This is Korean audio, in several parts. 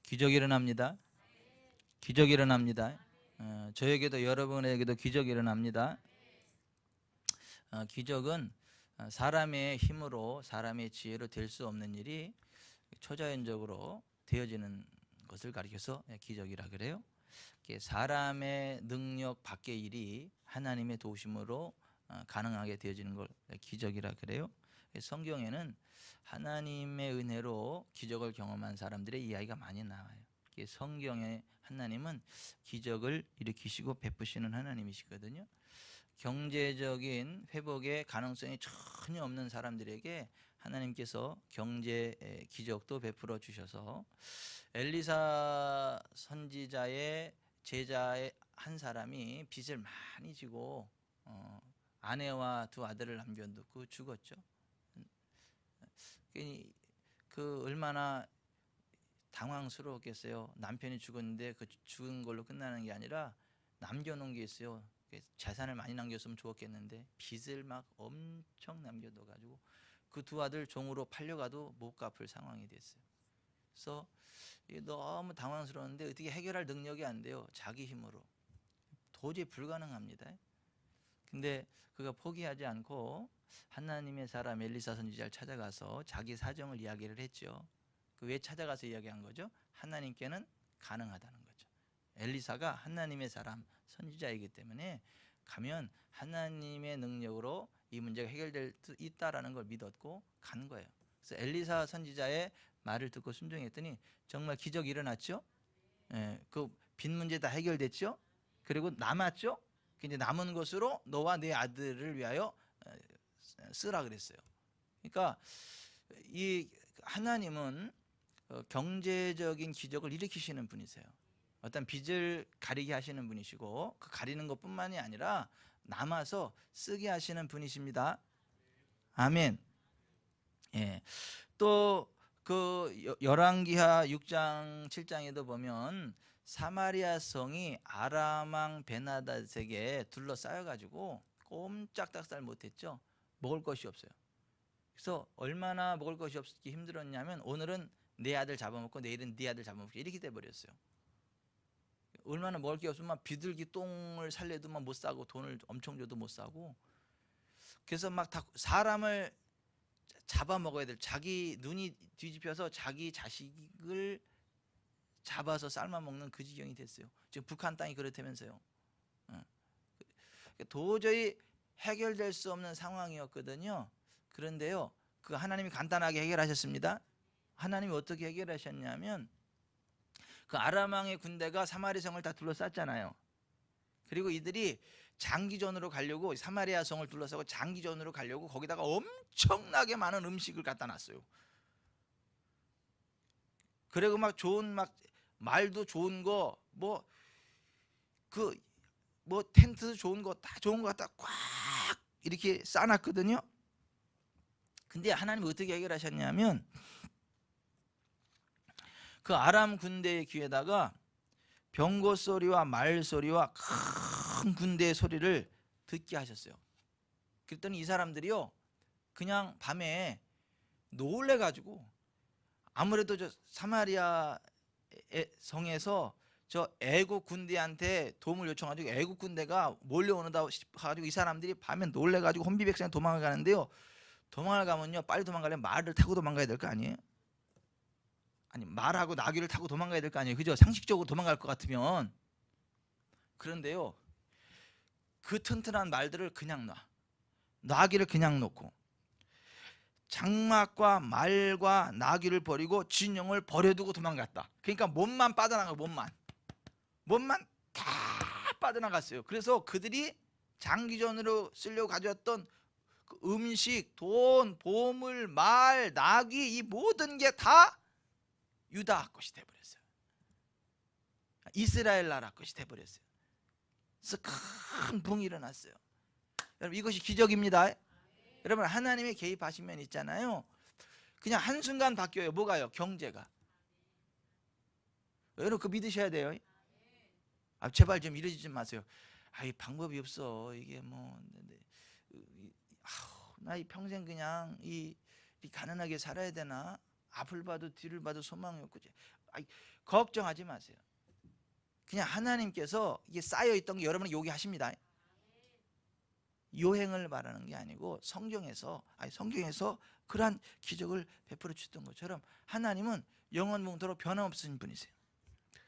기적이 일어납니다. 기적이 일어납니다. 저에게도 여러분에게도 기적이 일어납니다. 기적은 사람의 힘으로 사람의 지혜로 될 수 없는 일이 초자연적으로 되어지는 것을 가리켜서 기적이라 그래요. 사람의 능력 밖의 일이 하나님의 도우심으로 가능하게 되어지는 걸 기적이라 그래요. 성경에는 하나님의 은혜로 기적을 경험한 사람들의 이야기가 많이 나와요. 성경에 하나님은 기적을 일으키시고 베푸시는 하나님이시거든요. 경제적인 회복의 가능성이 전혀 없는 사람들에게 하나님께서 경제 기적도 베풀어 주셔서 엘리사 선지자의 제자의 한 사람이 빚을 많이 지고 아내와 두 아들을 남겨두고 죽었죠. 그 얼마나 당황스러웠겠어요. 남편이 죽었는데 그 죽은 걸로 끝나는 게 아니라 남겨놓은 게 있어요. 재산을 많이 남겼으면 좋았겠는데 빚을 막 엄청 남겨둬가지고 그 두 아들 종으로 팔려가도 못 갚을 상황이 됐어요. 그래서 너무 당황스러웠는데 어떻게 해결할 능력이 안 돼요. 자기 힘으로 도저히 불가능합니다. 근데 그가 포기하지 않고 하나님의 사람 엘리사 선지자를 찾아가서 자기 사정을 이야기를 했죠. 왜 찾아가서 이야기한 거죠? 하나님께는 가능하다는 거죠. 엘리사가 하나님의 사람 선지자이기 때문에 가면 하나님의 능력으로 이 문제가 해결될 수 있다라는 걸 믿었고 간 거예요. 그래서 엘리사 선지자의 말을 듣고 순종했더니 정말 기적이 일어났죠. 그 빚 문제 다 해결됐죠. 그리고 남았죠. 이제 남은 것으로 너와 네 아들을 위하여 쓰라 그랬어요. 그러니까 이 하나님은 경제적인 기적을 일으키시는 분이세요. 어떤 빚을 가리게 하시는 분이시고 그 가리는 것뿐만이 아니라 남아서 쓰게 하시는 분이십니다. 아멘. 예. 또 그 열왕기하 6장 7장에도 보면 사마리아 성이 아람 왕 베나닷에게 둘러싸여 가지고 꼼짝달싹 못했죠. 먹을 것이 없어요. 그래서 얼마나 먹을 것이 없기 힘들었냐면 오늘은 내 아들 잡아먹고 내일은 네 아들 잡아먹고 이렇게 돼버렸어요. 얼마나 먹을 게 없으면 비둘기 똥을 살려도 못 사고 돈을 엄청 줘도 못 사고 그래서 막 다 사람을 잡아먹어야 될 자기 눈이 뒤집혀서 자기 자식을 잡아서 삶아먹는 그 지경이 됐어요. 지금 북한 땅이 그렇다면서요. 도저히 해결될 수 없는 상황이었거든요. 그런데요, 그 하나님이 간단하게 해결하셨습니다. 하나님이 어떻게 해결하셨냐면 그 아람 왕의 군대가 사마리 성을 다 둘러쌌잖아요. 그리고 이들이 장기전으로 가려고 사마리아 성을 둘러싸고 장기전으로 가려고 거기다가 엄청나게 많은 음식을 갖다 놨어요. 그리고 막 좋은 막 말도 좋은 거 뭐 텐트 좋은 거 다 좋은 거 갖다 꽉 이렇게 쌓아놨거든요. 근데 하나님 어떻게 해결하셨냐면 그 아람 군대의 귀에다가 병거 소리와 말 소리와 큰 군대의 소리를 듣게 하셨어요. 그랬더니 이 사람들이요 그냥 밤에 놀래가지고 아무래도 저 사마리아 성에서 저 애국 군대한테 도움을 요청하고 애국 군대가 몰려오는다 가지고 이 사람들이 밤에 놀래가지고 혼비백산 도망을 가는데요. 도망을 가면요 빨리 도망가려면 말을 타고 도망가야 될 거 아니에요? 아니 말하고 나귀를 타고 도망가야 될 거 아니에요? 그죠? 상식적으로 도망갈 것 같으면. 그런데요 그 튼튼한 말들을 그냥 놔. 나귀를 그냥 놓고 장막과 말과 나귀를 버리고 진영을 버려두고 도망갔다. 그러니까 몸만 빠져나가 몸만 다 빠져나갔어요. 그래서 그들이 장기전으로 쓰려고 가져왔던 그 음식, 돈, 보물, 말, 나귀 이 모든 게 다 유다 것이 돼버렸어요. 이스라엘 나라 것이 돼버렸어요. 그래서 큰 붕이 일어났어요. 여러분 이것이 기적입니다. 여러분 하나님의 개입하시면 있잖아요. 그냥 한순간 바뀌어요. 뭐가요? 경제가. 여러분 그거 믿으셔야 돼요. 제발 좀 이러지 마세요. 아이 방법이 없어. 이게 뭐 나 이 평생 그냥 이 가난하게 살아야 되나? 앞을 봐도 뒤를 봐도 소망이 없고 걱정하지 마세요. 그냥 하나님께서 이게 쌓여있던 게 여러분이 요기하십니다. 요행을 말하는 게 아니고 성경에서 그러한 기적을 베풀어 주던 것처럼 하나님은 영원무궁토록 변함없으신 분이세요.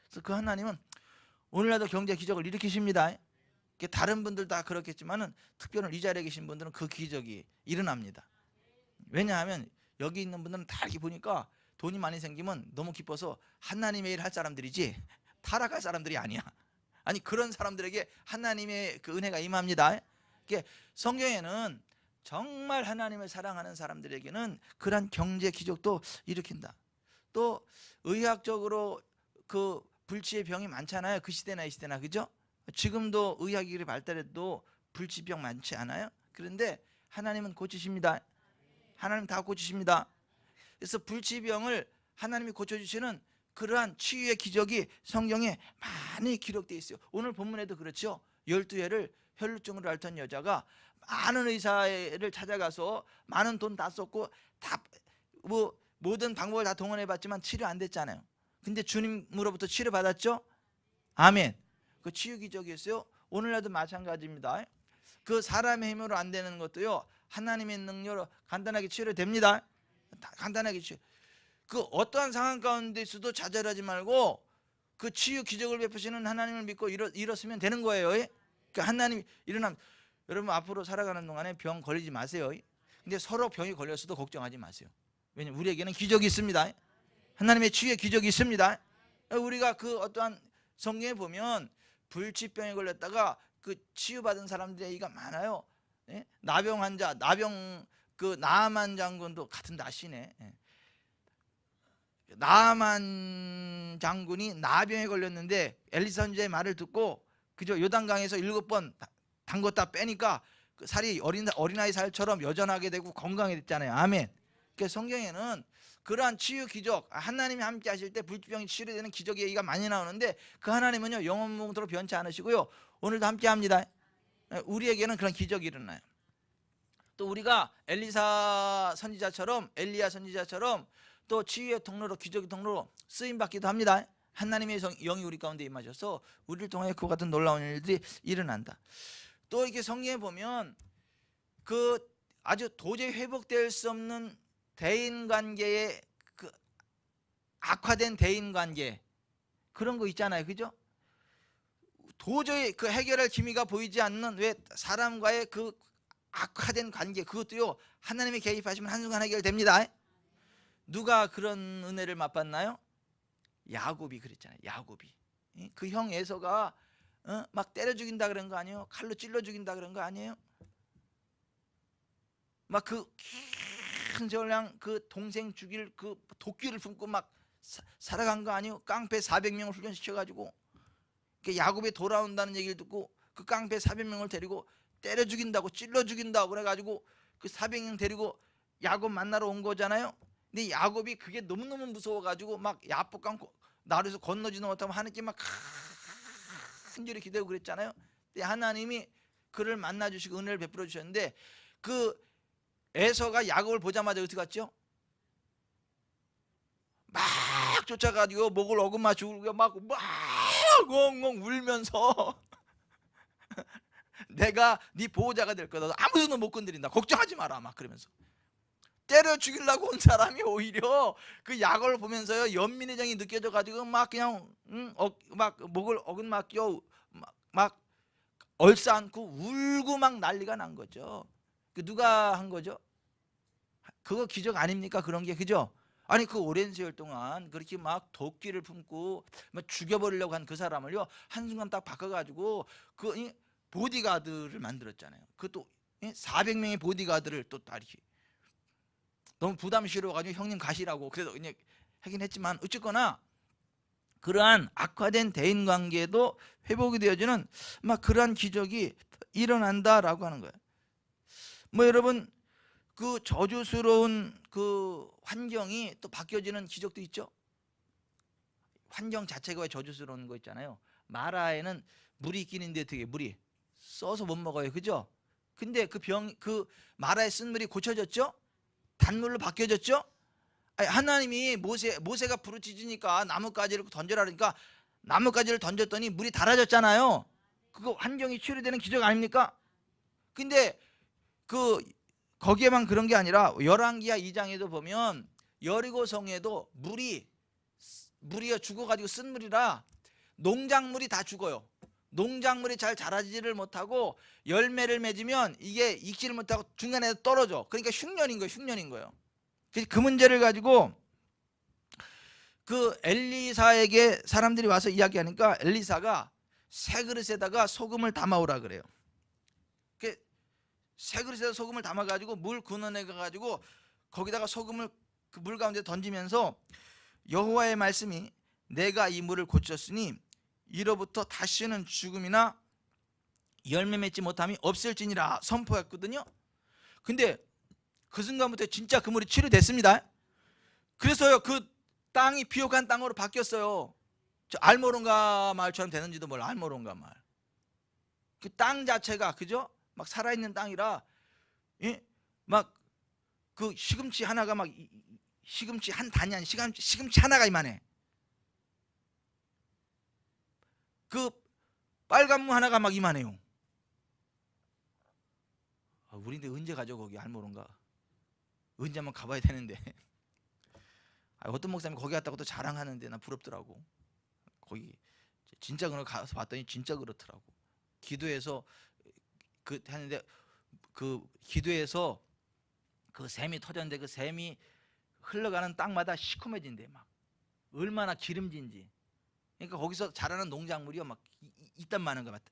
그래서 그 하나님은 오늘날도 경제 기적을 일으키십니다. 다른 분들 다 그렇겠지만은 특별히 이 자리에 계신 분들은 그 기적이 일어납니다. 왜냐하면 여기 있는 분들은 다 이렇게 보니까 돈이 많이 생기면 너무 기뻐서 하나님의 일 할 사람들이지 타락할 사람들이 아니야. 아니 그런 사람들에게 하나님의 그 은혜가 임합니다. 성경에는 정말 하나님을 사랑하는 사람들에게는 그러한 경제 기적도 일으킨다. 또 의학적으로 그 불치의 병이 많잖아요. 그 시대나 이 시대나, 그죠? 지금도 의학이 발달해도 불치병 많지 않아요? 그런데 하나님은 고치십니다. 하나님 다 고치십니다. 그래서 불치병을 하나님이 고쳐주시는 그러한 치유의 기적이 성경에 많이 기록되어 있어요. 오늘 본문에도 그렇죠. 12회를 혈루증으로 앓던 여자가 많은 의사를 찾아가서 많은 돈 다 썼고 다 모든 방법을 다 동원해봤지만 치료 안 됐잖아요. 근데 주님으로부터 치료 받았죠. 아멘. 그 치유 기적이었어요. 오늘날도 마찬가지입니다. 그 사람의 힘으로 안 되는 것도요, 하나님의 능력으로 간단하게 치료됩니다. 간단하게 치료. 그 어떠한 상황 가운데 있어도 좌절하지 말고 그 치유 기적을 베푸시는 하나님을 믿고 일었으면 되는 거예요. 그러니까 하나님 일어나면, 여러분 앞으로 살아가는 동안에 병 걸리지 마세요. 근데 서로 병이 걸렸어도 걱정하지 마세요. 왜냐면 우리에게는 기적이 있습니다. 하나님의 치유의 기적이 있습니다. 우리가 그 어떠한 성경에 보면 불치병에 걸렸다가 그 치유받은 사람들의 얘기가 많아요. 나병 환자, 그 나아만 장군도 같은 나시네. 나아만 장군이 나병에 걸렸는데 엘리사 선지자의 말을 듣고 그저 요단강에서 7번 담궜다 빼니까 그 살이 어린아이 살처럼 여전하게 되고 건강해졌잖아요. 아멘. 그래서 성경에는 그러한 치유 기적, 하나님이 함께 하실 때 불치병이 치료되는 기적의 얘기가 많이 나오는데 그 하나님은요 영원무궁토록 변치 않으시고요 오늘도 함께 합니다. 우리에게는 그런 기적이 일어나요. 또 우리가 엘리야 선지자처럼 또 치유의 통로로, 기적의 통로로 쓰임받기도 합니다. 하나님의 영이 우리 가운데 임하셔서 우리를 통해 그와 같은 놀라운 일들이 일어난다. 또 이렇게 성경에 보면 그 아주 도저히 회복될 수 없는 대인관계의 그 악화된 대인관계, 그런 거 있잖아요. 그죠? 도저히 그 해결할 기미가 보이지 않는 왜 사람과의 그 악화된 관계, 그것도요 하나님이 개입하시면 한순간 해결됩니다. 누가 그런 은혜를 맛봤나요? 야곱이 그랬잖아요. 야곱이 그 형 에서가 막 때려 죽인다 그런 거 아니에요? 칼로 찔러 죽인다 그런 거 아니에요? 막 그 큰절량 그 동생 죽일 그 도끼를 품고 막 살아간 거 아니에요? 깡패 400명을 훈련시켜가지고 야곱이 돌아온다는 얘기를 듣고 그 깡패 400명을 데리고 때려 죽인다고, 찔러 죽인다고 그래가지고 그 400명 데리고 야곱 만나러 온 거잖아요. 근데 야곱이 그게 너무너무 무서워가지고 막 야복 감고 나루에서 건너지도 못하면 하나님께 막 간절히 기대고 그랬잖아요. 근데 하나님이 그를 만나주시고 은혜를 베풀어 주셨는데 그 에서가 야곱을 보자마자 어떻게 갔죠? 막 쫓아가지고 목을 어긋마 죽고 막 엉엉 울면서 내가 네 보호자가 될 거다. 아무 손도 못 건드린다. 걱정하지 마라. 막 그러면서 때려 죽이려고 온 사람이 오히려 그 야곱을 보면서요 연민의 정이 느껴져 가지고 막 그냥 막 목을 어긋마 끼워 막 얼싸안고 울고 막 난리가 난 거죠. 그 누가 한 거죠? 그거 기적 아닙니까? 그런 게, 그죠? 아니 그 오랜 세월 동안 그렇게 막 도끼를 품고 막 죽여버리려고 한 그 사람을요 한순간 딱 바꿔가지고 그 보디가드를 만들었잖아요. 그것도 400명의 보디가드를 또 다 이렇게 너무 부담스러워가지고 형님 가시라고 그래서 그냥 하긴 했지만 어쨌거나 그러한 악화된 대인관계도 회복이 되어지는 막 그러한 기적이 일어난다라고 하는 거예요. 뭐 여러분 그 저주스러운 그 환경이 또 바뀌어지는 기적도 있죠. 환경 자체가 왜 저주스러운 거 있잖아요. 마라에는 물이 있긴 있는데 되게 물이 써서 못 먹어요. 그죠? 근데 그 마라에 쓴 물이 고쳐졌죠? 단물로 바뀌어졌죠? 아니, 하나님이 모세가 부르짖으니까 나뭇가지를 던져라 그러니까 나뭇가지를 던졌더니 물이 달아졌잖아요. 그거 환경이 치유되는 기적 아닙니까? 근데 거기에만 그런 게 아니라 열왕기하 2장에도 보면 여리고성에도 물이 죽어가지고 쓴 물이라 농작물이 다 죽어요. 농작물이 잘 자라지를 못하고 열매를 맺으면 이게 익지를 못하고 중간에 떨어져. 그러니까 흉년인 거예요. 그 문제를 가지고 그 엘리사에게 사람들이 와서 이야기하니까 엘리사가 새 그릇에다가 소금을 담아오라 그래요. 새 그릇에다 소금을 담아가지고 물 근원에 가가지고 거기다가 소금을 그 물 가운데 던지면서 여호와의 말씀이 내가 이 물을 고쳤으니 이로부터 다시는 죽음이나 열매 맺지 못함이 없을지니라 선포했거든요. 근데 그 순간부터 진짜 그 물이 치료됐습니다. 그래서요 그 땅이 비옥한 땅으로 바뀌었어요. 저 알모론가 마을처럼 되는지도 몰라. 알모론가 마을 그 땅 자체가 그죠? 막 살아있는 땅이라 막 그 시금치 하나가 막 시금치 한 단이 아닌 시금치 하나가 이만해. 그 빨간무 하나가 막 이만해요. 우리 근데 언제 가죠 거기 알모론가? 언제 한번 가봐야 되는데. 어떤 목사님이 거기 갔다고 또 자랑하는데 나 부럽더라고. 거기 진짜 그걸 가서 봤더니 진짜 그렇더라고. 기도해서 그 하는데 그 기도해서 그 샘이 터졌는데 그 샘이 흘러가는 땅마다 시커매진대. 막 얼마나 기름진지. 그러니까 거기서 자라는 농작물이요 막 이딴 많은 거 같아.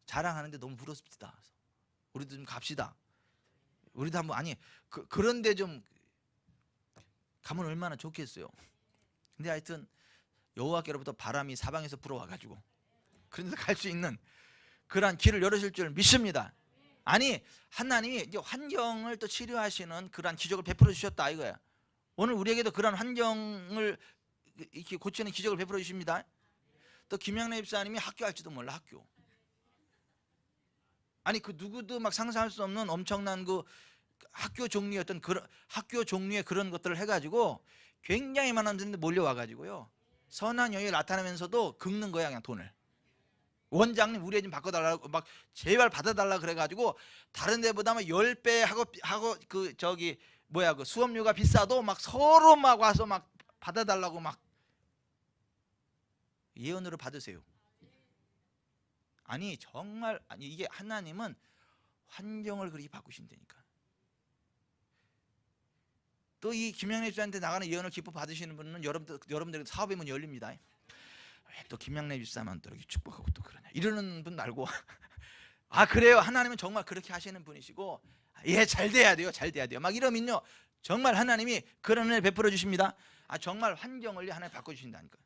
자랑하는데 너무 부럽습니다. 우리도 좀 갑시다. 우리도 한번 아니 그런데 좀 가면 얼마나 좋겠어요. 근데 하여튼 여호와께로부터 바람이 사방에서 불어와가지고 그런데 갈 수 있는 그러한 길을 열으실 줄 믿습니다. 아니 하나님이 이제 환경을 또 치료하시는 그러한 기적을 베풀어 주셨다 이거야. 오늘 우리에게도 그러한 환경을 이렇게 고치는 기적을 베풀어 주십니다. 또 김영래 집사님이 학교 할지도 몰라. 학교 아니 그 누구도 막 상상할 수 없는 엄청난 그 학교 종류였던 그런 학교 종류의 그런 것들을 해가지고 굉장히 많은 사람들이 몰려와가지고요 선한 영이 나타나면서도 긁는 거야 그냥 돈을. 원장님 우리 애 좀 바꿔달라고 막 제발 받아달라 그래가지고 다른 데보다 막 10배 하고 그 저기 뭐야 그 수업료가 비싸도 막 서로 막 와서 막 받아달라고 막 예언으로 받으세요. 아니 정말 아니 이게 하나님은 환경을 그렇게 바꾸신다니까. 또 이 김영래 집사한테 나가는 예언을 기뻐 받으시는 분은 여러분들 사업의 문 열립니다. 왜 또 김영래 집사만 또 이렇게 축복하고 또 그러냐 이러는 분 말고 아 그래요 하나님은 정말 그렇게 하시는 분이시고 예 잘 돼야 돼요 잘 돼야 돼요 막 이러면요 정말 하나님이 그런 은혜를 베풀어 주십니다. 아 정말 환경을 하나님 바꿔주신다니까요.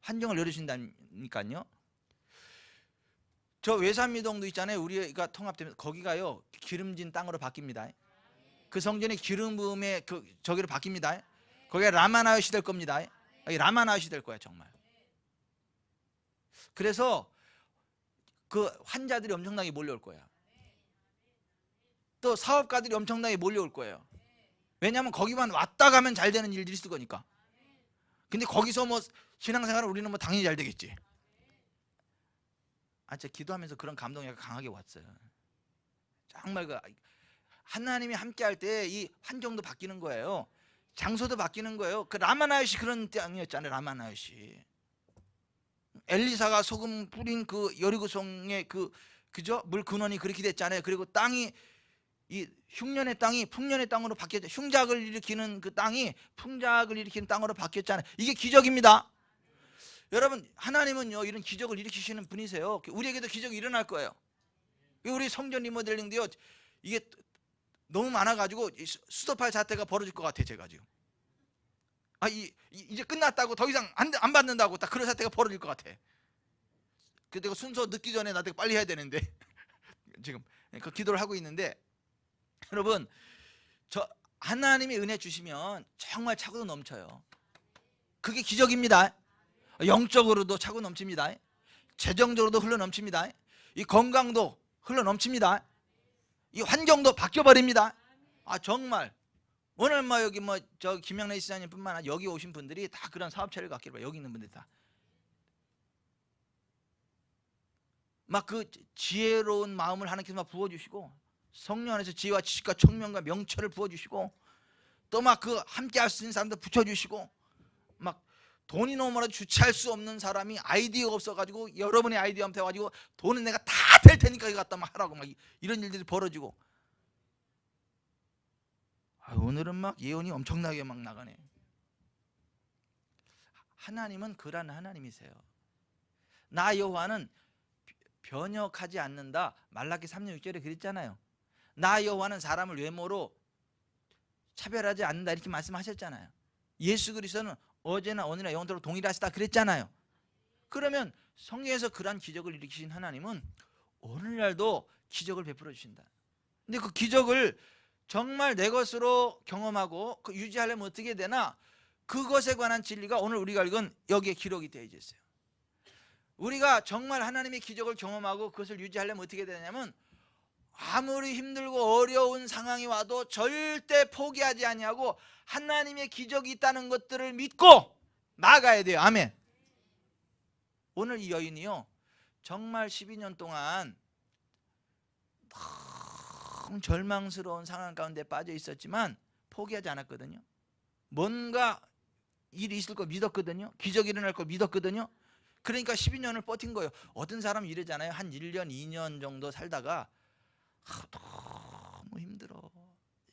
환경을 열으신다니까요. 저 외삼미동도 있잖아요. 우리가 통합되면서 거기가요 기름진 땅으로 바뀝니다. 그 성전이 기름 부음의 그 저기로 바뀝니다. 거기가 라마나웃이 될 겁니다. 라마나웃이 될 거야 정말. 그래서 그 환자들이 엄청나게 몰려올 거야. 또 사업가들이 엄청나게 몰려올 거예요. 왜냐하면 거기만 왔다 가면 잘 되는 일들이 있을 거니까. 근데 거기서 뭐 신앙생활을 우리는 뭐 당연히 잘 되겠지. 아, 제가 기도하면서 그런 감동이 강하게 왔어요. 정말 그 하나님이 함께할 때 이 환경도 바뀌는 거예요. 장소도 바뀌는 거예요. 그 라마나웃이 그런 땅이었잖아요. 라마나웃이 엘리사가 소금 뿌린 그 여리고성의 그죠 물 근원이 그렇게 됐잖아요. 그리고 땅이 이 흉년의 땅이 풍년의 땅으로 바뀌었죠. 흉작을 일으키는 그 땅이 풍작을 일으키는 땅으로 바뀌었잖아요. 이게 기적입니다. 여러분 하나님은요 이런 기적을 일으키시는 분이세요. 우리에게도 기적이 일어날 거예요. 우리 성전 리모델링도요 이게 너무 많아가지고 수도팔 사태가 벌어질 것 같아. 제가 지금 이제 끝났다고 더 이상 안 받는다고 딱 그런 사태가 벌어질 것 같아. 내가 순서 늦기 전에 나한테 빨리 해야 되는데 지금 그 기도를 하고 있는데 여러분 저 하나님이 은혜 주시면 정말 차고 넘쳐요. 그게 기적입니다. 영적으로도 차고 넘칩니다. 재정적으로도 흘러 넘칩니다. 이 건강도 흘러 넘칩니다. 이 환경도 바뀌어 버립니다. 아 정말 오늘 뭐 여기 뭐 저 김영래 시장님뿐만 아니라 여기 오신 분들이 다 그런 사업체를 갖기를 봐요. 여기 있는 분들 다. 막 그 지혜로운 마음을 하나님께서 막 부어주시고 성령 안에서 지혜와 지식과 청명과 명철을 부어주시고 또 막 그 함께 할 수 있는 사람들 붙여주시고 막 돈이 너무 많아도 주체할 수 없는 사람이 아이디어가 없어가지고 여러분의 아이디어한테 가지고 돈은 내가 다 될 테니까 이거 갖다 막 하라고 막 이런 일들이 벌어지고 오늘은 막 예언이 엄청나게 막 나가네. 하나님은 그러한 하나님이세요. 나 여호와는 변혁하지 않는다. 말라기 3장 6절에 그랬잖아요. 나 여호와는 사람을 외모로 차별하지 않는다 이렇게 말씀하셨잖아요. 예수 그리스도는 어제나 오늘나 영원토록 동일하시다 그랬잖아요. 그러면 성경에서 그러한 기적을 일으키신 하나님은 오늘날도 기적을 베풀어 주신다. 근데 그 기적을 정말 내 것으로 경험하고 유지하려면 어떻게 되나? 그것에 관한 진리가 오늘 우리가 읽은 여기에 기록이 되어 있어요. 우리가 정말 하나님의 기적을 경험하고 그것을 유지하려면 어떻게 되냐면 아무리 힘들고 어려운 상황이 와도 절대 포기하지 아니하고 하나님의 기적이 있다는 것들을 믿고 나아가야 돼요. 아멘. 오늘 이 여인이요 정말 12년 동안 너무 절망스러운 상황 가운데 빠져 있었지만 포기하지 않았거든요. 뭔가 일이 있을 거 믿었거든요. 기적이 일어날 거 믿었거든요. 그러니까 12년을 버틴 거예요. 어떤 사람은 이러잖아요. 한 1년 2년 정도 살다가 너무 힘들어.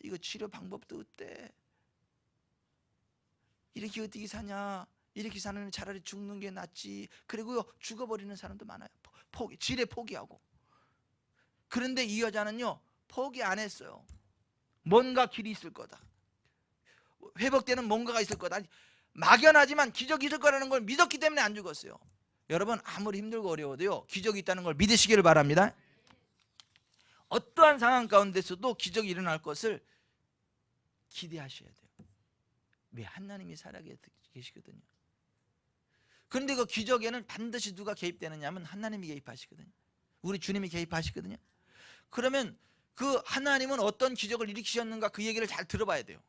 이거 치료 방법도 없대. 이렇게 어떻게 사냐. 이렇게 사는 차라리 죽는 게 낫지. 그리고요 죽어버리는 사람도 많아요. 지레 포기하고. 그런데 이 여자는요 포기 안 했어요. 뭔가 길이 있을 거다. 회복되는 뭔가가 있을 거다. 막연하지만 기적이 있을 거라는 걸 믿었기 때문에 안 죽었어요. 여러분 아무리 힘들고 어려워도요 기적이 있다는 걸 믿으시기를 바랍니다. 어떠한 상황 가운데서도 기적이 일어날 것을 기대하셔야 돼요. 왜? 하나님이 살아계시거든요. 그런데 그 기적에는 반드시 누가 개입되느냐 하면 하나님이 개입하시거든요. 우리 주님이 개입하시거든요. 그러면 그 하나님은 어떤 기적을 일으키셨는가 그 얘기를 잘 들어봐야 돼요.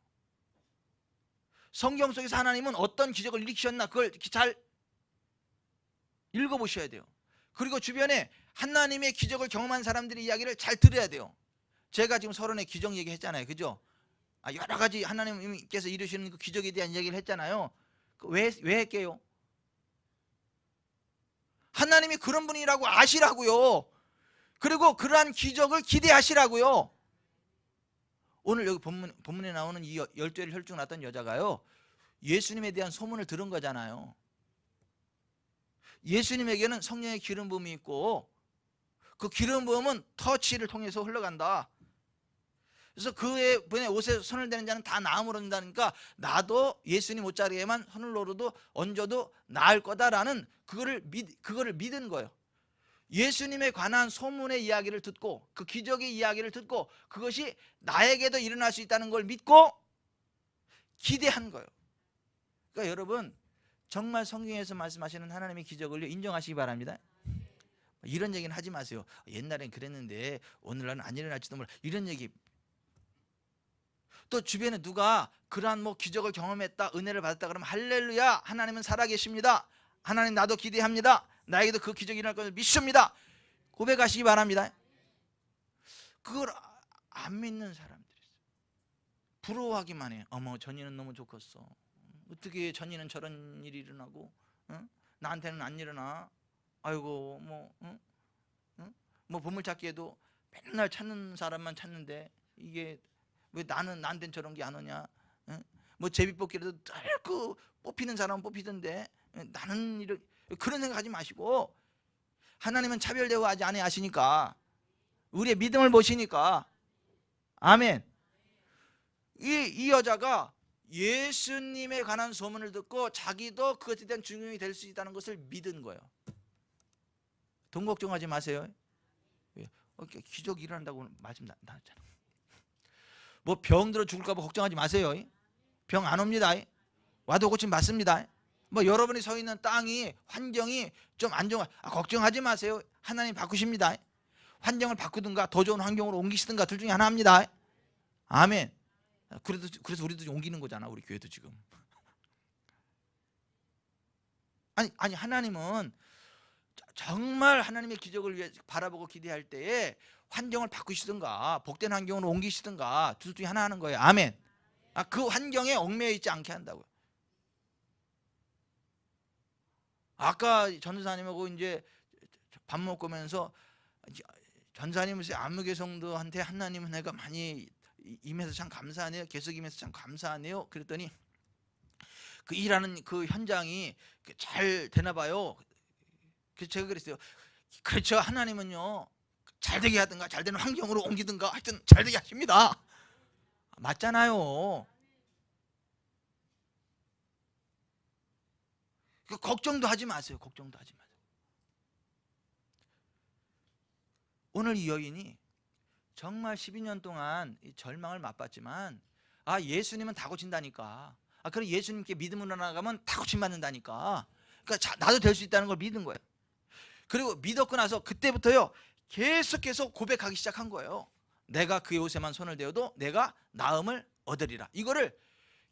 성경 속에서 하나님은 어떤 기적을 일으키셨나 그걸 잘 읽어보셔야 돼요. 그리고 주변에 하나님의 기적을 경험한 사람들의 이야기를 잘 들어야 돼요. 제가 지금 서론에 기적 얘기했잖아요. 그죠? 여러 가지 하나님께서 이루시는 그 기적에 대한 이야기를 했잖아요. 왜 했게요? 하나님이 그런 분이라고 아시라고요. 그리고 그러한 기적을 기대하시라고요. 오늘 여기 본문에 나오는 이 12회를 혈중 났던 여자가요 예수님에 대한 소문을 들은 거잖아요. 예수님에게는 성령의 기름 부음이 있고 그 기름 부음은 터치를 통해서 흘러간다. 그래서 그분의 옷에 손을 대는 자는 다 나음을 얻는다니까 나도 예수님 옷자리에만 손을 놓아도 얹어도 나을 거다라는 그거를 믿은 거예요. 예수님에 관한 소문의 이야기를 듣고 그 기적의 이야기를 듣고 그것이 나에게도 일어날 수 있다는 걸 믿고 기대한 거예요. 그러니까 여러분 정말 성경에서 말씀하시는 하나님의 기적을 인정하시기 바랍니다. 이런 얘기는 하지 마세요. 옛날엔 그랬는데 오늘날은 안 일어날지도 몰라. 이런 얘기. 또 주변에 누가 그러한 뭐 기적을 경험했다 은혜를 받았다 그러면 할렐루야 하나님은 살아계십니다. 하나님 나도 기대합니다. 나에게도 그 기적이 일어날 것을 믿습니다. 고백하시기 바랍니다. 그걸 안 믿는 사람들이 있어요. 부러워하기만 해. 어머 전이는 너무 좋겠어. 어떻게 전이는 저런 일이 일어나고 나한테는 안 일어나. 아이고 뭐 보물찾기에도 맨날 찾는 사람만 찾는데 이게 왜 나한테는 저런 게 안 오냐. 뭐 제비뽑기라도 그 뽑히는 사람은 뽑히던데 나는 이렇게 그런 생각하지 마시고 하나님은 차별되고 하지 아시니까 우리의 믿음을 보시니까 아멘. 이 여자가 예수님에 관한 소문을 듣고 자기도 그것에 대한 중용이 될 수 있다는 것을 믿은 거예요. 돈 걱정하지 마세요. 기적이 일어난다고 말씀 나왔잖아. 뭐 병 들어 죽을까 봐 걱정하지 마세요. 병 안 옵니다. 와도 고침 맞습니다. 뭐 여러분이 서 있는 땅이 환경이 좀 안 좋아 걱정하지 마세요. 하나님 바꾸십니다. 환경을 바꾸든가 더 좋은 환경으로 옮기시든가 둘 중에 하나 합니다. 아멘. 그래서 우리도 옮기는 거잖아. 우리 교회도 지금. 아니 하나님은 정말 하나님의 기적을 위해 바라보고 기대할 때에 환경을 바꾸시든가 복된 환경으로 옮기시든가 둘 중에 하나 하는 거예요. 아멘. 그 환경에 얽매여 있지 않게 한다고요. 아까 전도사님하고 이제 밥 먹으면서 전사님은 안무개 성도한테 하나님은 내가 많이 임해서 참 감사하네요. 계속 임해서 참 감사하네요. 그랬더니 그 일하는 그 현장이 잘 되나 봐요. 그래서 제가 그랬어요. 그렇죠. 하나님은요 잘 되게 하든가 잘 되는 환경으로 옮기든가 하여튼 잘 되게 하십니다. 맞잖아요. 걱정도 하지 마세요. 걱정도 하지 마세요. 오늘 이 여인이 정말 12년 동안 절망을 맛봤지만 예수님은 다 고친다니까. 그럼 예수님께 믿음으로 나가면 다 고침받는다니까. 그러니까 나도 될 수 있다는 걸 믿은 거예요. 그리고 믿었고 나서 그때부터요 계속해서 고백하기 시작한 거예요. 내가 그의 옷에만 손을 대어도 내가 나음을 얻으리라. 이거를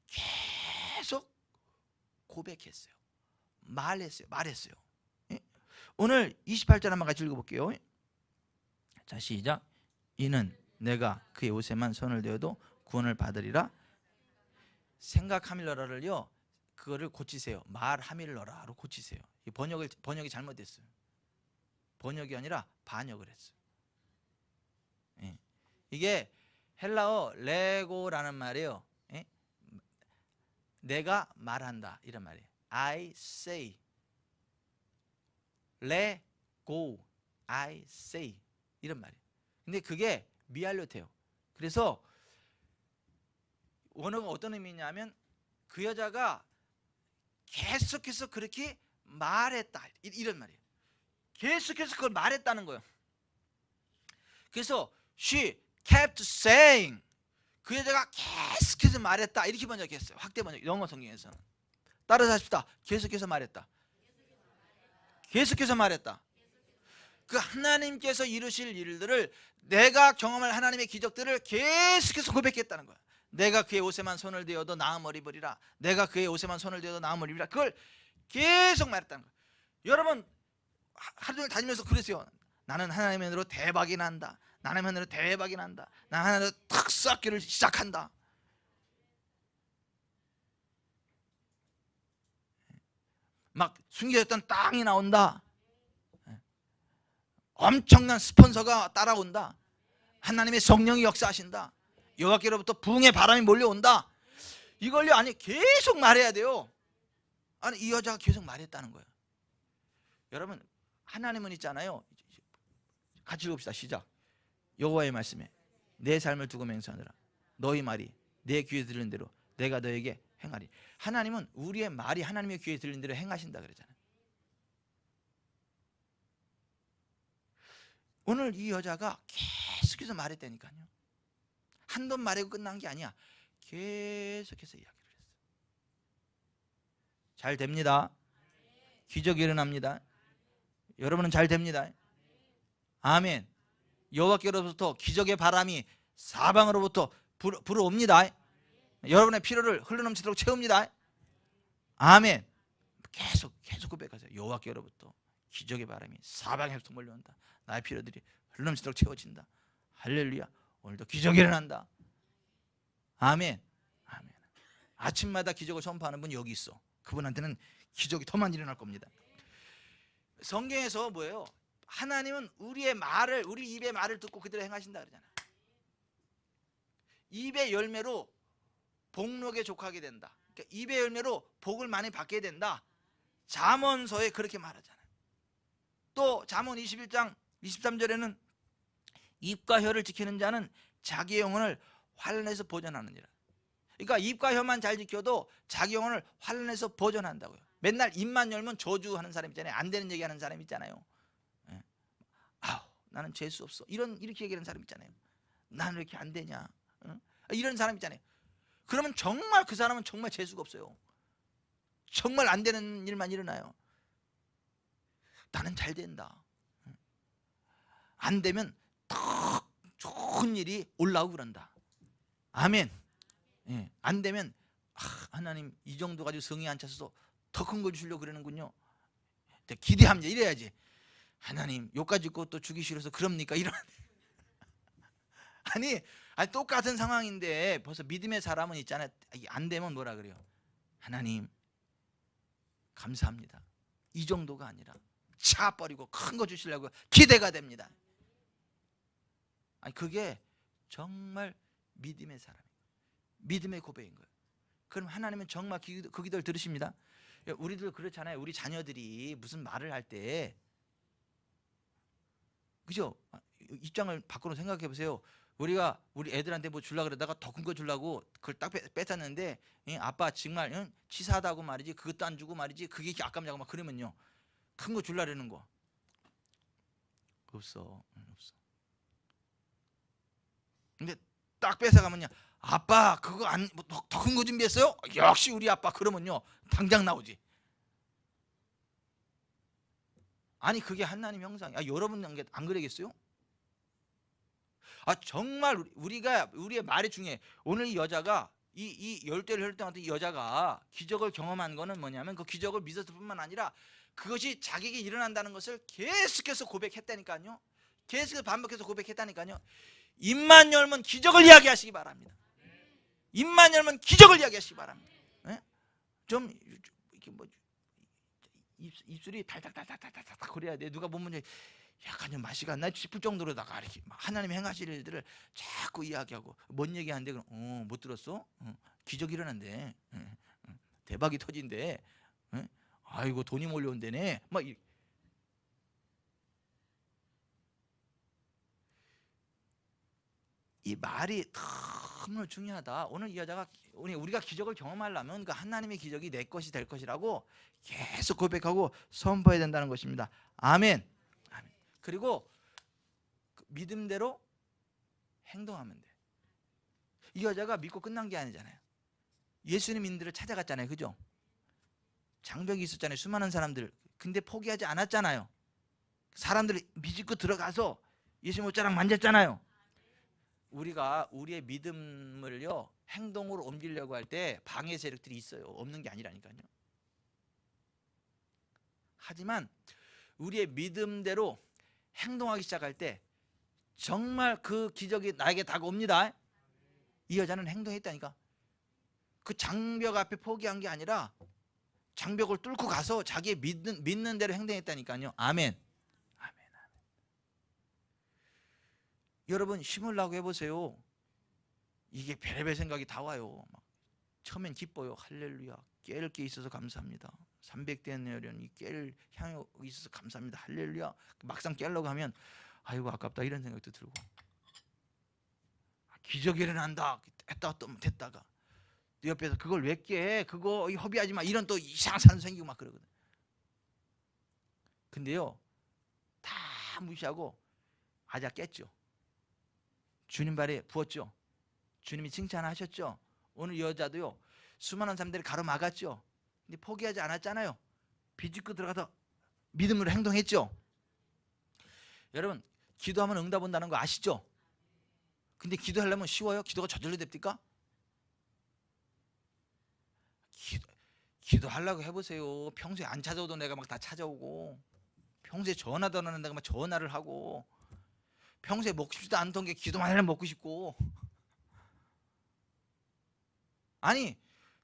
계속 고백했어요. 말했어요. 오늘 28절 한번 같이 읽어볼게요. 자, 시작. 이는 내가 그의 옷에만 손을 대어도 구원을 받으리라. 생각하밀러라를요 그거를 고치세요. 말하밀러라로 고치세요. 이 번역이 잘못됐어요. 번역이 아니라 반역을 했어요. 이게 헬라어 레고라는 말이에요. 내가 말한다 이런 말이에요. I say. 레고 I say 이런 말이에요. 근데 그게 미알료태요. 그래서 원어가 어떤 의미냐면 그 여자가 계속해서 그렇게 말했다 이런 말이에요. 계속해서 그걸 말했다는 거예요. 그래서 she kept saying, 그 여자가 계속해서 말했다 이렇게 번역했어요. 확대 번역 영어 성경에서는. 따라서 하십시다. 계속해서 말했다. 계속해서 말했다. 그 하나님께서 이루실 일들을 내가 경험할 하나님의 기적들을 계속해서 고백했다는 거야. 내가 그의 옷에만 손을 대어도 나음을 입으리라. 내가 그의 옷에만 손을 대어도 나음을 입으리라. 그걸 계속 말했다는 거야. 여러분 하루 종일 다니면서 그랬어요. 나는 하나님의 은혜로 대박이 난다. 나는 하나님의 은혜로 대박이 난다. 나는 하나님의 은혜로 탁 쌓기를 시작한다. 막 숨겨졌던 땅이 나온다. 엄청난 스폰서가 따라온다. 하나님의 성령이 역사하신다. 여호와께로부터 부흥의 바람이 몰려온다. 이걸요 아니 계속 말해야 돼요. 아니 이 여자가 계속 말했다는 거예요. 여러분 하나님은 있잖아요. 같이 읽읍시다. 시작. 여호와의 말씀에 내 삶을 두고 맹세하느라 너희 말이 내 귀에 들리는 대로 내가 너에게 행하리. 하나님은 우리의 말이 하나님의 귀에 들리는 대로 행하신다 그러잖아요. 오늘 이 여자가 계속해서 말했다니까요. 한 번 말하고 끝난 게 아니야. 계속해서 이야기를 했어요. 잘 됩니다. 기적이 일어납니다. 여러분은 잘 됩니다. 아멘. 여호와께로부터 기적의 바람이 사방으로부터 불어옵니다. 여러분의 필요를 흘러넘치도록 채웁니다. 아멘. 계속 고백하세요. 여호와께로부터 기적의 바람이 사방에서 몰려온다. 나의 필요들이 흘러넘치도록 채워진다. 할렐루야. 오늘도 기적이 일어난다. 아멘. 아멘. 아침마다 기적을 선포하는 분 여기 있어. 그분한테는 기적이 더 많이 일어날 겁니다. 성경에서 뭐예요? 하나님은 우리의 말을, 우리 입의 말을 듣고 그대로 행하신다 그러잖아요. 입의 열매로 복록에 족하게 된다. 그러니까 입의 열매로 복을 많이 받게 된다. 잠언서에 그렇게 말하잖아요. 또 잠언 21장 23절에는 입과 혀를 지키는 자는 자기 영혼을 환난에서 보존하느니라. 그러니까 입과 혀만 잘 지켜도 자기 영혼을 환난에서 보존한다고요. 맨날 입만 열면 저주하는 사람 있잖아요. 안 되는 얘기하는 사람 있잖아요. 나는 재수 없어. 이렇게 얘기하는 사람 있잖아요. 나는 왜 이렇게 안 되냐? 이런 사람 있잖아요. 그러면 정말 그 사람은 정말 재수가 없어요. 정말 안 되는 일만 일어나요. 나는 잘 된다. 안 되면 더 좋은 일이 올라오고 그런다. 아멘. 예, 안 되면 하나님 이 정도 가지고 성이 안 차서 더 큰 거 주려고 그러는군요. 기대합니다. 이래야지. 하나님 요까지 있고 또 주기 싫어서 그럽니까? 이런 아니 똑같은 상황인데 벌써 믿음의 사람은 있잖아요. 안 되면 뭐라 그래요? 하나님 감사합니다. 이 정도가 아니라 차 버리고 큰 거 주시려고 기대가 됩니다. 아니 그게 정말 믿음의 사람, 믿음의 고백인 거예요. 그럼 하나님은 정말 그 기도를 들으십니다. 우리들 그렇잖아요. 우리 자녀들이 무슨 말을 할 때, 그죠? 입장을 바꾸는 생각해 보세요. 우리가 우리 애들한테 뭐 주려고 그러다가 더 큰 거 주려고 그걸 딱 뺏었는데, 아빠 정말 치사하다고 말이지, 그것도 안 주고 말이지, 그게 아깝냐고 막 그러면요, 큰 거 주려는 거 없어. 근데 딱 뺏어가면요, 아빠 그거 더 큰 거 준비했어요? 역시 우리 아빠. 그러면요 당장 나오지. 아니 그게 하나님 형상이야. 여러분 안 그러겠어요? 정말 우리의 말이 중요해. 오늘 이 여자가 이 열대를 혈당했던 이 여자가 기적을 경험한 거는 뭐냐면 그 기적을 믿었을 뿐만 아니라 그것이 자기에게 일어난다는 것을 계속해서 고백했다니까요. 계속해서 반복해서 고백했다니까요. 입만 열면 기적을 이야기하시기 바랍니다. 입만 열면 기적을 이야기하시기 바랍니다. 네? 좀 이렇게 뭐 입술이 달달달달달달 그래야 돼. 누가 보면 약간 좀 맛이 안 나 싶을 정도로다가 이렇게 하나님이 행하실 일들을 자꾸 이야기하고 뭔 얘기하는데 그럼 못 들었어? 기적이 일어난대. 대박이 터진대. 아이고 돈이 몰려온대네. 막 이 말이 너무 중요하다. 오늘 이 여자가 우리가 기적을 경험하려면 그 하나님의 기적이 내 것이 될 것이라고 계속 고백하고 선포해야 된다는 것입니다. 아멘. 아멘. 그리고 그 믿음대로 행동하면 돼. 이 여자가 믿고 끝난 게 아니잖아요. 예수님인들을 찾아갔잖아요. 그죠? 장벽이 있었잖아요. 수많은 사람들. 근데 포기하지 않았잖아요. 사람들이 믿고 들어가서 예수 못자락 만졌잖아요. 우리가 우리의 믿음을요 행동으로 옮기려고 할 때 방해 세력들이 있어요. 없는 게 아니라니까요. 하지만 우리의 믿음대로 행동하기 시작할 때 정말 그 기적이 나에게 다가옵니다. 이 여자는 행동했다니까. 그 장벽 앞에 포기한 게 아니라 장벽을 뚫고 가서 자기의 믿는 대로 행동했다니까요. 아멘. 아멘. 여러분 힘을라고 해보세요. 이게 별의별 생각이 다 와요. 처음엔 기뻐요. 할렐루야. 깰 게 있어서 감사합니다. 300대년이 깰 향이 있어서 감사합니다. 할렐루야. 막상 깨려고 하면 아이고 아깝다 이런 생각도 들고, 기적이 일어난다 했다가 또 됐다가 옆에서 그걸 왜 깨? 그거 허비하지 마. 이런 또 이상한 사람 생기고 막 그러거든. 근데요 다 무시하고 아자 깼죠. 주님 발에 부었죠. 주님이 칭찬하셨죠. 오늘 여자도요 수많은 사람들이 가로막았죠. 근데 포기하지 않았잖아요. 비집고 들어가서 믿음으로 행동했죠. 여러분 기도하면 응답 온다는 거 아시죠? 근데 기도하려면 쉬워요? 기도가 저절로 됩니까? 기도하려고 해보세요. 평소에 안 찾아오던 내가 막 다 찾아오고, 평소에 전화도 안 하는 내가 막 전화를 하고, 평소에 먹고 싶지도 않던 게 기도만 하려면 먹고 싶고, 아니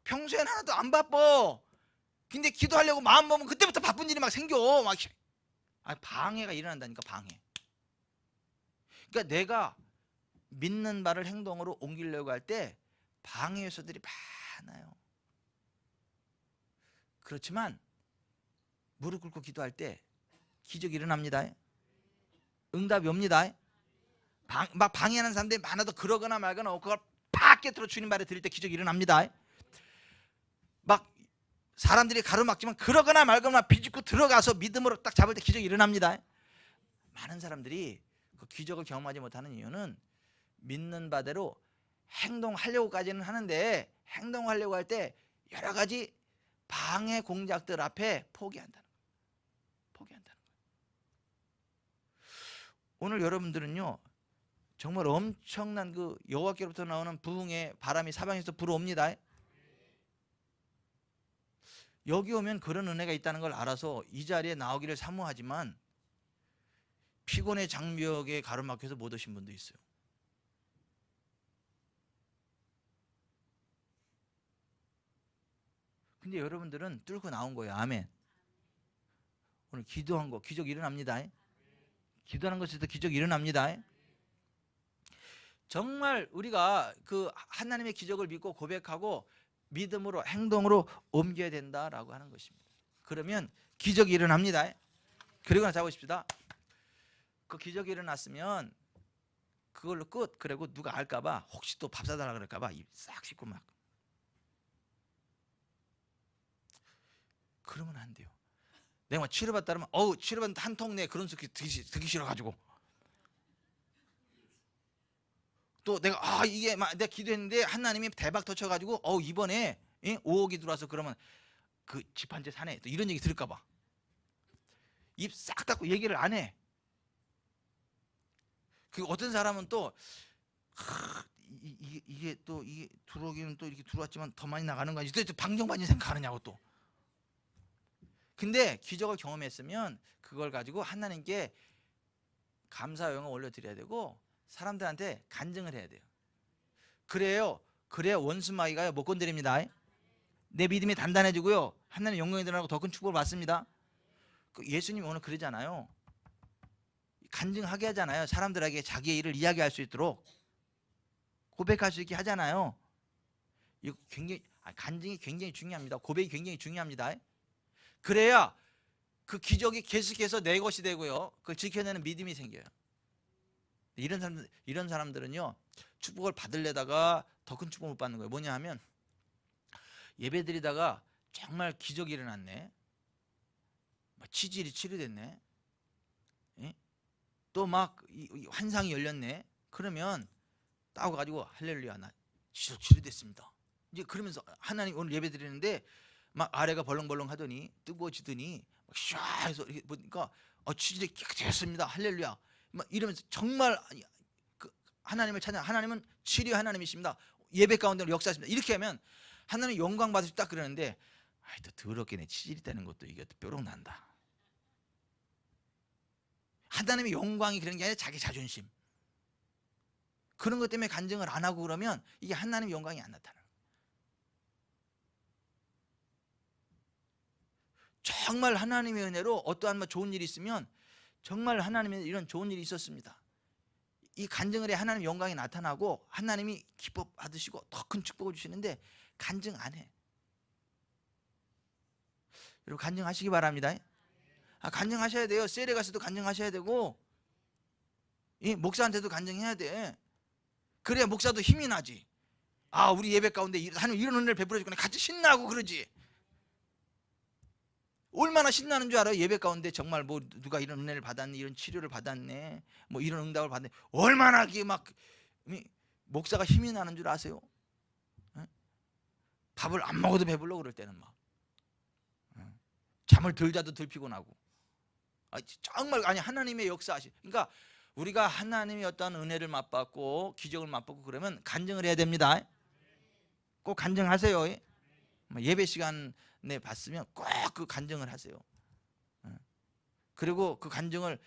평소엔 하나도 안 바빠. 근데 기도하려고 마음 먹으면 그때부터 바쁜 일이 막 생겨. 막 방해가 일어난다니까. 방해. 그러니까 내가 믿는 바를 행동으로 옮기려고 할 때 방해 요소들이 많아요. 그렇지만 무릎 꿇고 기도할 때 기적이 일어납니다. 응답이 옵니다. 막 방해하는 사람들이 많아도 그러거나 말거나 그걸 팍 깨트려 주님 발에 드릴 때 기적이 일어납니다. 막 사람들이 가로막지만 그러거나 말거나 비집고 들어가서 믿음으로 딱 잡을 때 기적이 일어납니다. 많은 사람들이 그 기적을 경험하지 못하는 이유는 믿는 바대로 행동하려고까지는 하는데 행동하려고 할 때 여러 가지 방해 공작들 앞에 포기한다는 거예요. 오늘 여러분들은요 정말 엄청난 그 여호와께로부터 나오는 부흥의 바람이 사방에서 불어옵니다. 여기 오면 그런 은혜가 있다는 걸 알아서 이 자리에 나오기를 사모하지만 피곤의 장벽에 가로막혀서 못 오신 분도 있어요. 근데 여러분들은 뚫고 나온 거예요. 아멘. 오늘 기도한 거 기적 일어납니다. 기도하는 것에서 기적 일어납니다. 정말 우리가 그 하나님의 기적을 믿고 고백하고 믿음으로 행동으로 옮겨야 된다라고 하는 것입니다. 그러면 기적이 일어납니다. 그리고 자 보십시다. 그 기적이 일어났으면 그걸로 끝. 그리고 누가 알까봐 혹시 또 밥 사달라 그럴까봐 입 싹 씻고 막 그러면 안 돼요. 내가 막 치료받다 그러면 어우 치료받는데 한 통 내 그런 소리 듣기 싫어가지고 또 내가 이게 막 내가 기도했는데 하나님이 대박 터쳐가지고 이번에 5억이 들어와서 그러면 그 집 한 채 사네 또 이런 얘기 들을까봐 입 싹 닫고 얘기를 안 해. 그 어떤 사람은 또 이게 또 이게 들어오기는 또 이렇게 들어왔지만 더 많이 나가는 거 아니지? 또 방정반이 생각하느냐고 또. 근데 기적을 경험했으면 그걸 가지고 하나님께 감사 영을 올려드려야 되고 사람들한테 간증을 해야 돼요. 그래야 원수마귀가 못 건드립니다. 내 믿음이 단단해지고요 하나님 영광이 드러나고 더 큰 축복을 받습니다. 예수님이 오늘 그러잖아요. 간증하게 하잖아요. 사람들에게 자기의 일을 이야기할 수 있도록 고백할 수 있게 하잖아요. 이거 굉장히 간증이 굉장히 중요합니다. 고백이 굉장히 중요합니다. 그래야 그 기적이 계속해서 내 것이 되고요 그걸 지켜내는 믿음이 생겨요. 이런 사람들은요 축복을 받으려다가 더 큰 축복을 못 받는 거예요. 뭐냐 하면 예배드리다가 정말 기적이 일어났네, 치질이 치료됐네, 또 막 환상이 열렸네. 그러면 따가지고 할렐루야 나 치료됐습니다. 이제 그러면서 하나님 오늘 예배 드리는데 막 아래가 벌렁벌렁 하더니 뜨거워지더니 샤 해서 이렇게 보니까 치질이 깨끗해졌습니다. 할렐루야. 막 이러면서 정말 그 하나님을 찾아 하나님은 치료 하나님이십니다. 예배 가운데로 역사하십니다. 이렇게 하면 하나님 영광 받으시고 딱 그러는데 또 더럽게 내 치질이 되는 것도 이게 또 뾰록 난다. 하나님의 영광이 그런 게 아니라 자기 자존심. 그런 것 때문에 간증을 안 하고 그러면 이게 하나님의 영광이 안 나타나요. 정말 하나님의 은혜로 어떠한 좋은 일이 있으면 정말 하나님의 이런 좋은 일이 있었습니다. 이 간증을 해 하나님의 영광이 나타나고 하나님이 기뻐 받으시고 더 큰 축복을 주시는데 간증 안 해. 여러분 간증하시기 바랍니다. 간증하셔야 돼요. 셀에 가서도 간증하셔야 되고 목사한테도 간증해야 돼. 그래야 목사도 힘이 나지. 우리 예배 가운데 하나님 이런 은혜를 베풀어 주거나 같이 신나고 그러지. 얼마나 신나는 줄 알아요? 예배 가운데 정말 누가 이런 은혜를 받았네, 이런 치료를 받았네, 이런 응답을 받네. 얼마나 막 목사가 힘이 나는 줄 아세요? 밥을 안 먹어도 배불러 그럴 때는 막 잠을 덜 자도 덜 피곤하고. 정말 하나님의 역사하시. 그러니까 우리가 하나님의 어떤 은혜를 맛봤고 기적을 맛보고 그러면 간증을 해야 됩니다. 꼭 간증하세요. 예배 시간에 봤으면 꼭 그 간증을 하세요. 그리고 그 간증을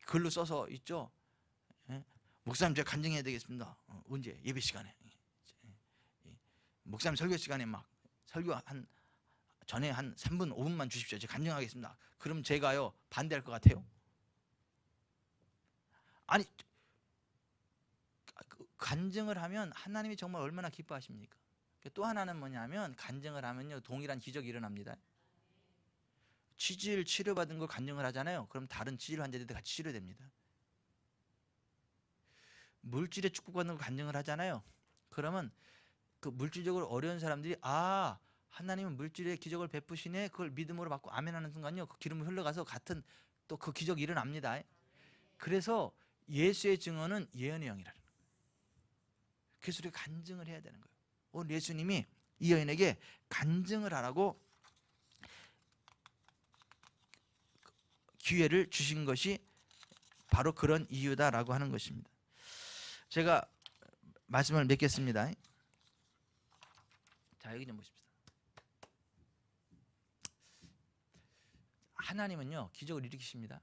글로 써서 있죠. 목사님 제가 간증해야 되겠습니다. 언제? 예배 시간에. 목사님 설교 시간에 막 설교 전에 한 3분 5분만 주십시오. 제가 간증하겠습니다. 그럼 제가요 반대할 것 같아요? 아니 간증을 하면 하나님이 정말 얼마나 기뻐하십니까? 또 하나는 뭐냐면 간증을 하면요 동일한 기적이 일어납니다. 치질 치료받은 걸 간증을 하잖아요. 그럼 다른 치질 환자들도 같이 치료됩니다. 물질에 축복받는 걸 간증을 하잖아요. 그러면 그 물질적으로 어려운 사람들이 하나님은 물질의 기적을 베푸시네, 그걸 믿음으로 받고 아멘하는 순간요 그 기름이 흘러가서 같은 또 그 기적이 일어납니다. 그래서 예수의 증언은 예언의 영이라는 거예요. 그래서 우리가 간증을 해야 되는 거예요. 오늘 예수님이 이 여인에게 간증을 하라고 기회를 주신 것이 바로 그런 이유다라고 하는 것입니다. 제가 말씀을 맺겠습니다. 자, 여기 좀 보십시다. 하나님은요 기적을 일으키십니다.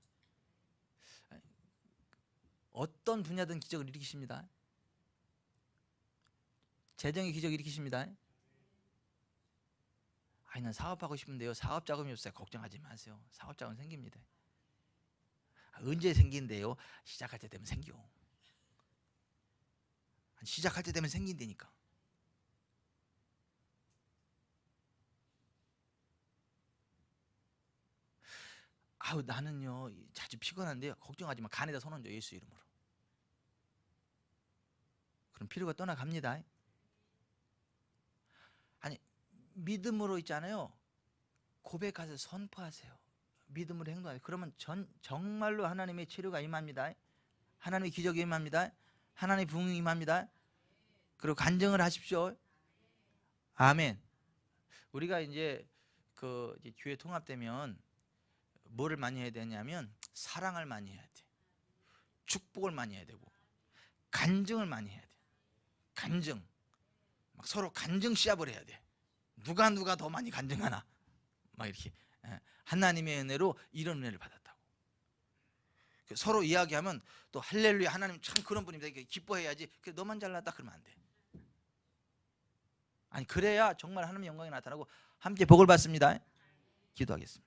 어떤 분야든 기적을 일으키십니다. 재정의 기적 일으키십니다. 아니 난 사업하고 싶은데요 사업 자금이 없어요. 걱정하지 마세요. 사업 자금 생깁니다. 언제 생긴대요? 시작할 때 되면 생겨. 시작할 때 되면 생긴다니까. 아우 나는요 자주 피곤한데요 걱정하지 마. 간에다 손 얹어 예수 이름으로. 그럼 피로가 떠나갑니다. 아니 믿음으로 있잖아요. 고백하세요. 선포하세요. 믿음으로 행동하세요. 그러면 정말로 하나님의 치료가 임합니다. 하나님의 기적이 임합니다. 하나님의 부흥이 임합니다. 그리고 간증을 하십시오. 아멘. 우리가 이제 이제 교회 통합되면 뭐를 많이 해야 되냐면 사랑을 많이 해야 돼. 축복을 많이 해야 되고 간증을 많이 해야 돼. 간증. 막 서로 간증 시합을 해야 돼. 누가 더 많이 간증하나. 막 이렇게 하나님의 은혜로 이런 은혜를 받았다고. 서로 이야기하면 또 할렐루야 하나님 참 그런 분입니다. 이렇게 기뻐해야지. 너만 잘났다 그러면 안 돼. 아니 그래야 정말 하나님의 영광이 나타나고 함께 복을 받습니다. 기도하겠습니다.